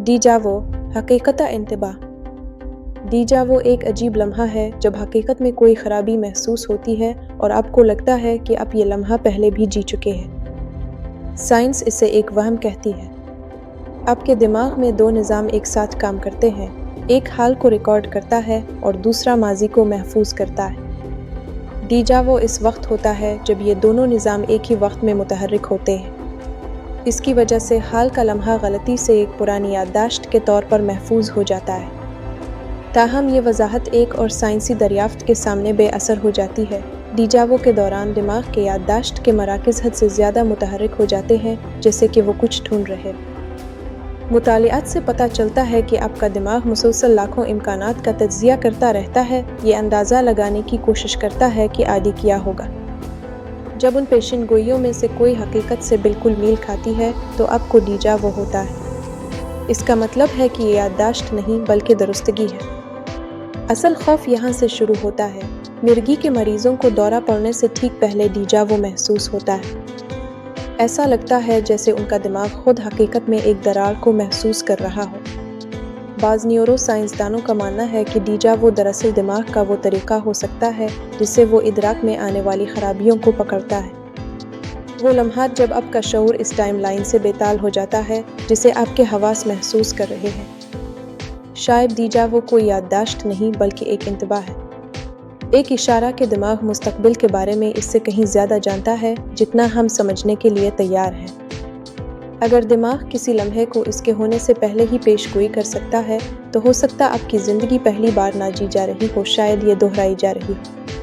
डीजावो हकीकत इंतबाह। डीजावो एक अजीब लम्हा है जब हकीकत में कोई ख़राबी महसूस होती है और आपको लगता है कि आप ये लम्हा पहले भी जी चुके हैं। साइंस इसे एक वहम कहती है। आपके दिमाग में दो निज़ाम एक साथ काम करते हैं, एक हाल को रिकॉर्ड करता है और दूसरा माजी को महफूज करता है। डीजावो इस वक्त होता है जब ये दोनों निज़ाम एक ही वक्त में मुतहर्रिक होते हैं। इसकी वजह से हाल का लम्हा गलती से एक पुरानी याददाश्त के तौर पर महफूज हो जाता है। ताहम ये वजाहत एक और साइंसी दरियाफ्त के सामने बेअसर हो जाती है। डीजावो के दौरान दिमाग के याददाश्त के मराकज़ हद से ज़्यादा मुतहर्रिक हो जाते हैं, जैसे कि वो कुछ ढूंढ रहे। मुतालिआत से पता चलता है कि आपका दिमाग मुसलसल लाखों इम्कानात का तज्ज़िया करता रहता है, ये अंदाज़ा लगाने की कोशिश करता है कि आगे क्या होगा। जब उन पेशिन गोइयों में से कोई हकीकत से बिल्कुल मेल खाती है तो आपको डीजावो होता है। इसका मतलब है कि ये याददाश्त नहीं बल्कि दुरुस्तगी है। असल खौफ यहाँ से शुरू होता है। मिर्गी के मरीज़ों को दौरा पड़ने से ठीक पहले डीजावो महसूस होता है। ऐसा लगता है जैसे उनका दिमाग खुद हकीकत में एक दरार को महसूस कर रहा हो। बाज़ न्यूरो साइंसदानों का मानना है कि डीजावो दरअसल दिमाग का वो तरीक़ा हो सकता है जिससे वो इदराक में आने वाली ख़राबियों को पकड़ता है। वो लम्हात जब आपका शऊर इस टाइम लाइन से बेताल हो जाता है जिसे आपके हवास महसूस कर रहे हैं। शायद डीजावो कोई याददाश्त नहीं बल्कि एक इंतबाह है, एक इशारा कि दिमाग मुस्तक़बिल के बारे में इससे कहीं ज़्यादा जानता है जितना हम समझने के लिए तैयार हैं। अगर दिमाग किसी लम्हे को इसके होने से पहले ही पेशगोई कर सकता है तो हो सकता आपकी ज़िंदगी पहली बार ना जी जा रही हो, शायद ये दोहराई जा रही हो।